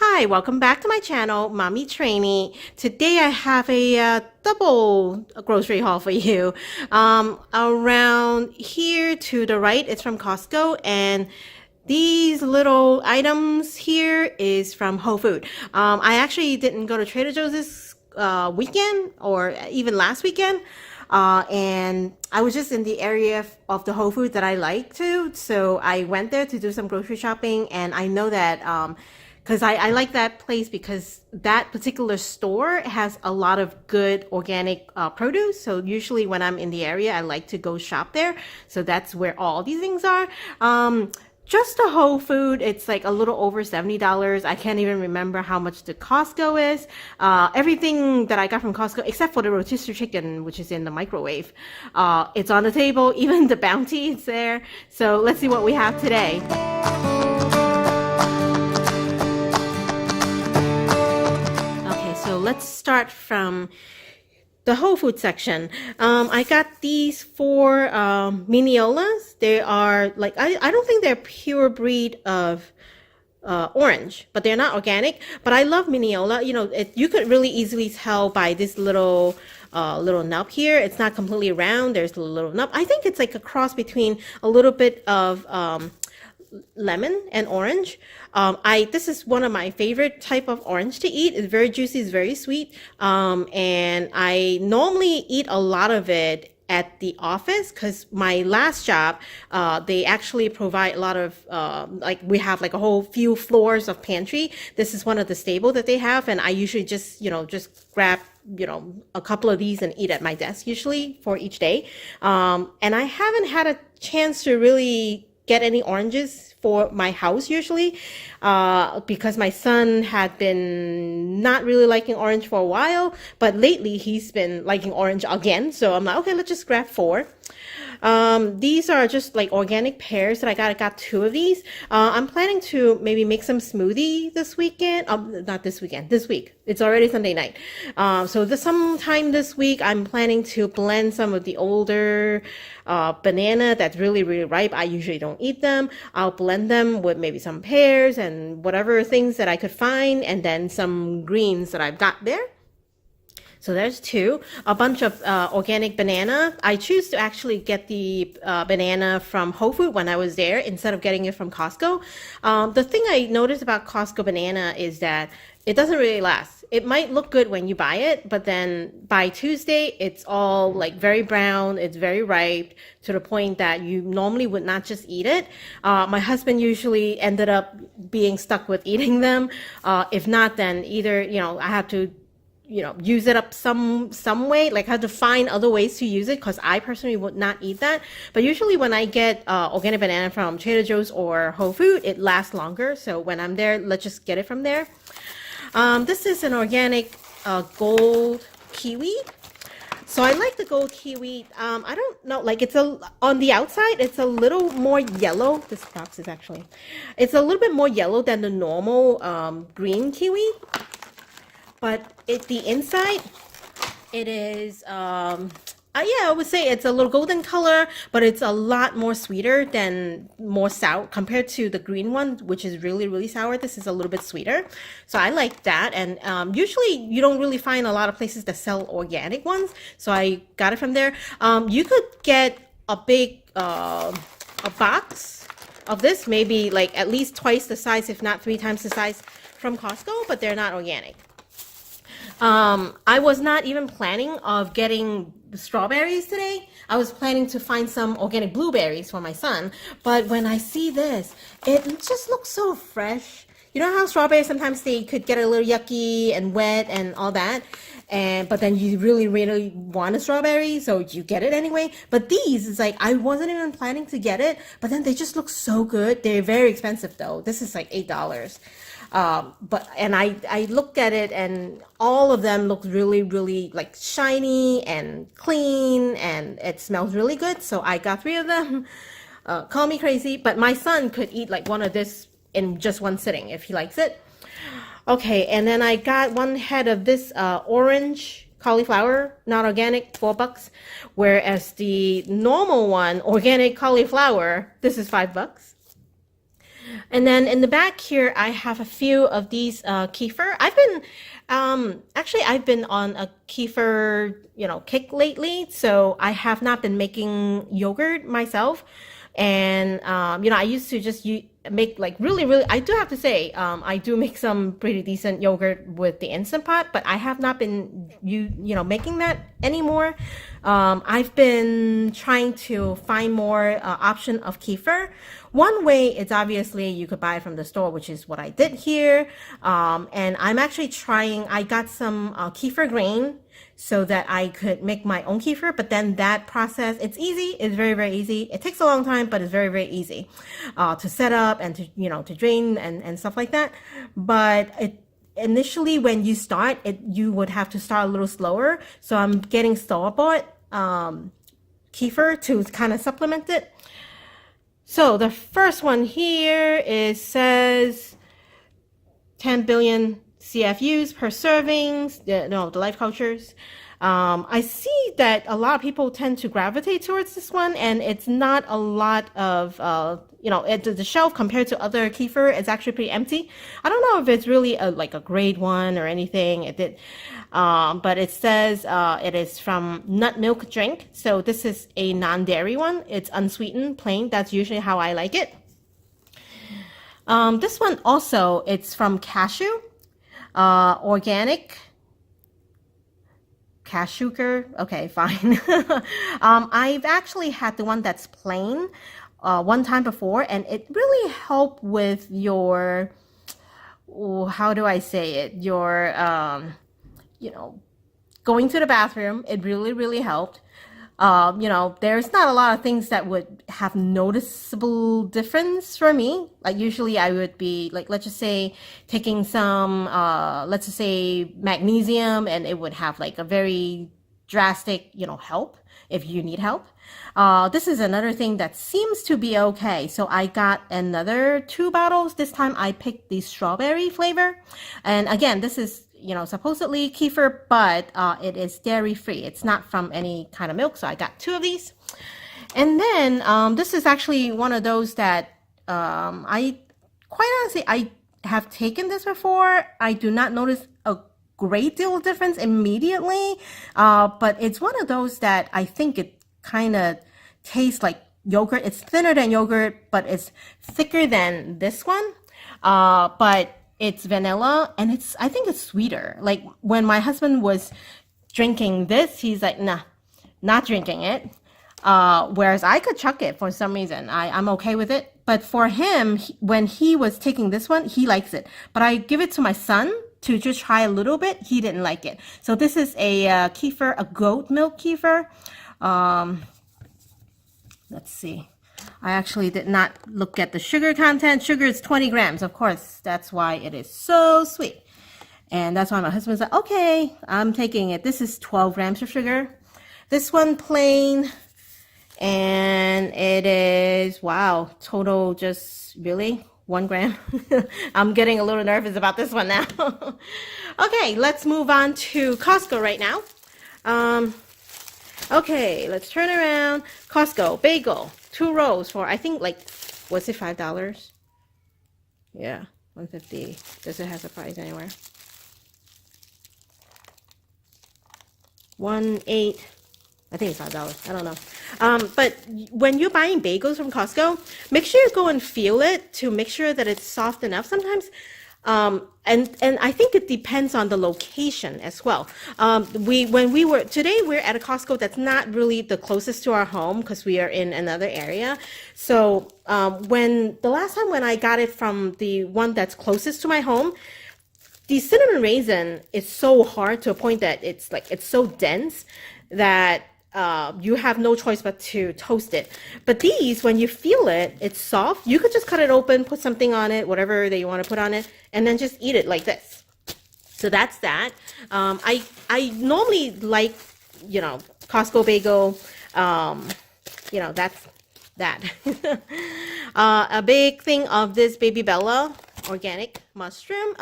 Hi, welcome back to my channel, Mommy Trainee. Today I have a double grocery haul for you. Around here to the right, it's from Costco, and these little items here is from Whole Food. I actually didn't go to Trader Joe's this weekend or even last weekend. And I was just in the area of the Whole Foods that I like to, so I went there to do some grocery shopping, and I know that because I like that place because that particular store has a lot of good organic produce. So usually when I'm in the area, I like to go shop there. So that's where all these things are. Just a Whole Food, it's like a little over $70. I can't even remember how much the Costco is. Everything that I got from Costco, except for the rotisserie chicken, which is in the microwave, it's on the table. Even the Bounty is there. So let's see what we have today. So let's start from the Whole Food section. I got these four Mineolas. They are like, I don't think they're pure breed of orange, but they're not organic. But I love Mineola. You know, you could really easily tell by this little nub here. It's not completely round. There's a little nub. I think it's like a cross between a little bit of lemon and orange. This is one of my favorite type of orange to eat. It's very juicy, it's very sweet. And I normally eat a lot of it at the office because my last job, they actually provide a lot of, like we have like a whole few floors of pantry. This is one of the staple that they have. And I usually just grab, a couple of these and eat at my desk usually for each day. And I haven't had a chance to really get any oranges for my house usually because my son had been not really liking orange for a while, but lately he's been liking orange again. So I'm like, okay, let's just grab four. These are just like organic pears that I got two of these. I'm planning to maybe make some smoothie this weekend. Not this weekend, this week. It's already Sunday night. So sometime this week, I'm planning to blend some of the older banana that's really, really ripe. I usually don't eat them. I'll blend them with maybe some pears and whatever things that I could find, and then some greens that I've got there. So there's two. A bunch of organic banana. I choose to actually get the banana from Whole Food when I was there instead of getting it from Costco. The thing I noticed about Costco banana is that it doesn't really last. It might look good when you buy it, but then by Tuesday, it's all like very brown. It's very ripe to the point that you normally would not just eat it. My husband usually ended up being stuck with eating them. If not, then either, I have to use it up some way, like I have to find other ways to use it because I personally would not eat that. But usually when I get organic banana from Trader Joe's or Whole Food, it lasts longer. So when I'm there, let's just get it from there. This is an organic gold kiwi. So I like the gold kiwi. I don't know, like on the outside, it's a little more yellow. This box is actually, it's a little bit more yellow than the normal green kiwi. But the inside, it is, yeah, I would say it's a little golden color, but it's a lot more sweeter than more sour compared to the green one, which is really, really sour. This is a little bit sweeter. So I like that. And usually you don't really find a lot of places that sell organic ones. So I got it from there. You could get a big, a box of this, maybe like at least twice the size, if not 3 times the size from Costco, but they're not organic. I was not even planning of getting the strawberries today. I was planning to find some organic blueberries for my son. But when I see this, it just looks so fresh. You know how strawberries, sometimes they could get a little yucky and wet and all that. But then you really, really want a strawberry, so you get it anyway. But these, it's like, I wasn't even planning to get it, but then they just look so good. They're very expensive though. This is like $8. And I looked at it and all of them look really, really like shiny and clean, and it smells really good. So I got 3 of them. Call me crazy, but my son could eat like one of this in just one sitting if he likes it. Okay, and then I got 1 head of this orange cauliflower, not organic, $4. Whereas the normal one, organic cauliflower, this is $5. And then in the back here, I have a few of these kefir. I've been on a kefir, kick lately. So I have not been making yogurt myself. And, I used to just make like really, really, I do have to say, I do make some pretty decent yogurt with the Instant Pot, but I have not been, making that anymore. I've been trying to find more option of kefir. One way is obviously you could buy it from the store, which is what I did here. And I'm actually trying, I got some kefir grain so that I could make my own kefir. But then that process, it's easy. It's very, very easy. It takes a long time, but it's very, very easy to set up and to drain and stuff like that. But initially when you start, you would have to start a little slower. So I'm getting store-bought kefir to kind of supplement it. So the first one here says 10 billion CFUs per servings, the life cultures. I see that a lot of people tend to gravitate towards this one, and it's not a lot of, the shelf compared to other kefir is actually pretty empty. I don't know if it's really like a grade one or anything. But it says it is from nut milk drink. So this is a non-dairy one. It's unsweetened, plain. That's usually how I like it. This one also, it's from cashew. Organic cashew sugar. Okay, fine. I've actually had the one that's plain one time before, and it really helped with your, how do I say it? Your, going to the bathroom. It really, really helped. There's not a lot of things that would have noticeable difference for me. Like usually I would be like, let's just say taking some, let's just say magnesium, and it would have like a very drastic, help if you need help. This is another thing that seems to be okay. So I got another 2 bottles. This time I picked the strawberry flavor. And again, this is supposedly kefir, but it is dairy free. It's not from any kind of milk, so I got 2 of these. And then this is actually one of those that I quite honestly, I have taken this before. I do not notice a great deal of difference immediately, but it's one of those that I think it kind of tastes like yogurt. It's thinner than yogurt, but it's thicker than this one. But it's vanilla, and I think it's sweeter. Like when my husband was drinking this, he's like, nah, not drinking it. Whereas I could chuck it for some reason. I'm okay with it. But for him, when he was taking this one, he likes it. But I give it to my son to just try a little bit. He didn't like it. So this is a kefir, a goat milk kefir. Let's see. I actually did not look at the sugar content. Sugar is 20 grams, of course. That's why it is so sweet. And that's why my husband's like, okay, I'm taking it. This is 12 grams of sugar. This one plain. And it is, wow, total just really 1 gram. I'm getting a little nervous about this one now. Okay, let's move on to Costco right now. Okay, let's turn around. Costco Bagel. 2 rolls for, I think, like, was it $5? Yeah, $1.50. Does it have a price anywhere? 1.8. I think it's $5. I don't know. But when you're buying bagels from Costco, make sure you go and feel it to make sure that it's soft enough. Sometimes, and I think it depends on the location as well. Today we're at a Costco that's not really the closest to our home because we are in another area. So when the last time when I got it from the one that's closest to my home, the cinnamon raisin is so hard to a point that it's so dense that you have no choice but to toast it. But these, when you feel it, it's soft. You could just cut it open, put something on it, whatever that you want to put on it, and then just eat it like this. So that's that. I normally like, Costco Bagel. That's that. A big thing of this Baby Bella organic mushroom.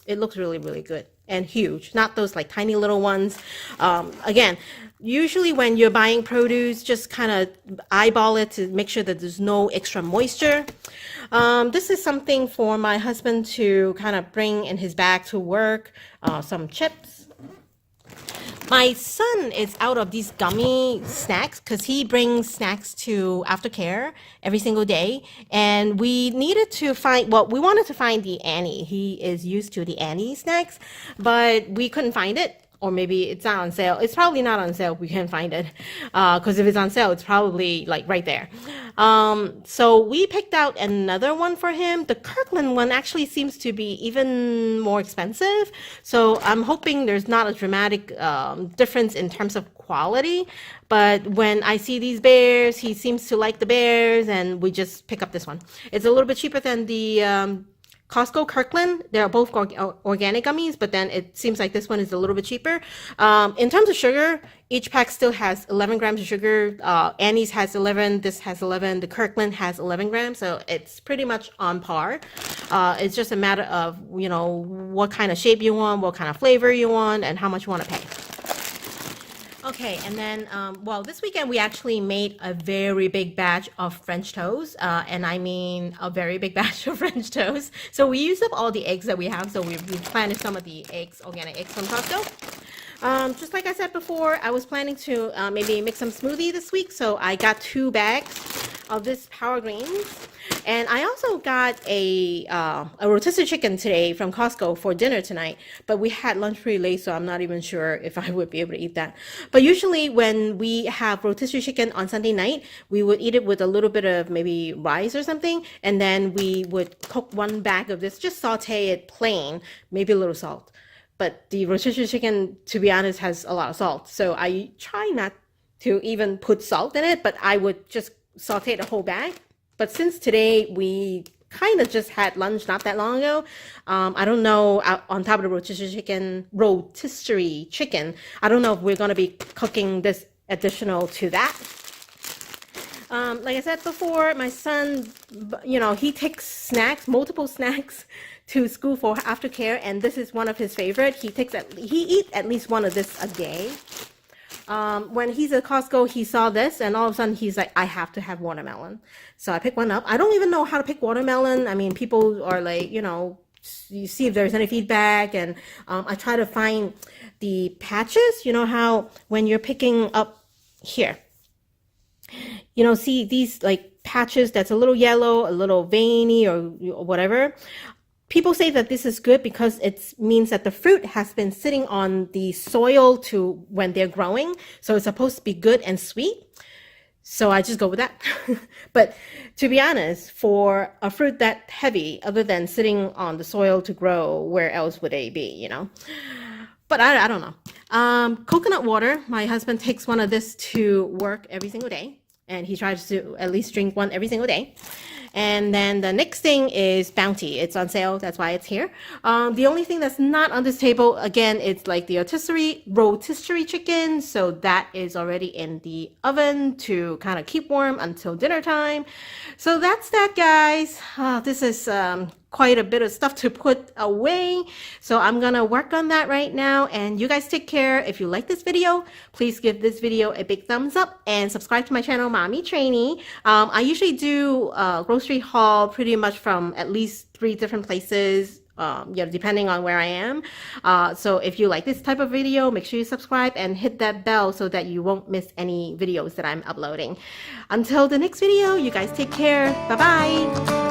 It looks really, really good and huge. Not those like tiny little ones. Again, Usually when you're buying produce, just kind of eyeball it to make sure that there's no extra moisture. This is something for my husband to kind of bring in his bag to work. Some chips. My son is out of these gummy snacks because he brings snacks to aftercare every single day. And we needed to find, well, we wanted to find the Annie. He is used to the Annie snacks, but we couldn't find it. Or maybe it's not on sale. It's probably not on sale. We can't find it. Because if it's on sale, it's probably like right there. So we picked out another one for him. The Kirkland one actually seems to be even more expensive. So I'm hoping there's not a dramatic difference in terms of quality. But when I see these bears, he seems to like the bears, and we just pick up this one. It's a little bit cheaper than the Costco Kirkland. They're both organic gummies, but then it seems like this one is a little bit cheaper. In terms of sugar, each pack still has 11 grams of sugar. Annie's has 11, this has 11, the Kirkland has 11 grams, so it's pretty much on par. It's just a matter of, you know, what kind of shape you want, what kind of flavor you want, and how much you want to pay. Okay, and then, well, this weekend we actually made a very big batch of French toast, and I mean a very big batch of French toast. So we used up all the eggs that we have, so we planted some of the eggs, organic eggs from Costco. Just like I said before, I was planning to maybe make some smoothie this week, so I got 2 bags of this Power Greens. And I also got a rotisserie chicken today from Costco for dinner tonight, but we had lunch pretty late, so I'm not even sure if I would be able to eat that. But usually when we have rotisserie chicken on Sunday night, we would eat it with a little bit of maybe rice or something, and then we would cook 1 bag of this, just saute it plain, maybe a little salt. But the rotisserie chicken, to be honest, has a lot of salt, so I try not to even put salt in it, but I would just saute the whole bag. But since today we kind of just had lunch not that long ago, I don't know, on top of the rotisserie chicken, I don't know if we're going to be cooking this additional to that. Like I said before, my son, you know, he takes snacks, multiple snacks to school for aftercare, and this is one of his favorite. He eats at least one of this a day. When he's at Costco, he saw this, and all of a sudden he's like, I have to have watermelon. So I picked one up. I don't even know how to pick watermelon. I mean, people are like, you know, you see if there's any feedback, and I try to find the patches. You know how when you're picking up here, you know, see these like patches that's a little yellow, a little veiny, or whatever. People say that this is good because it means that the fruit has been sitting on the soil to when they're growing. So it's supposed to be good and sweet. So I just go with that. But to be honest, for a fruit that heavy, other than sitting on the soil to grow, where else would they be, you know? But I don't know. Coconut water. My husband takes one of this to work every single day, and he tries to at least drink one every single day. And then the next thing is Bounty. It's on sale. That's why it's here. The only thing that's not on this table, again, it's like the rotisserie chicken. So that is already in the oven to kind of keep warm until dinner time. So that's that, guys. This is quite a bit of stuff to put away. So I'm going to work on that right now. And you guys take care. If you like this video, please give this video a big thumbs up and subscribe to my channel, Mommy Trainee. I usually do grocery haul pretty much from at least 3 different places, you know, depending on where I am. So if you like this type of video, make sure you subscribe and hit that bell so that you won't miss any videos that I'm uploading. Until the next video, you guys take care. Bye-bye.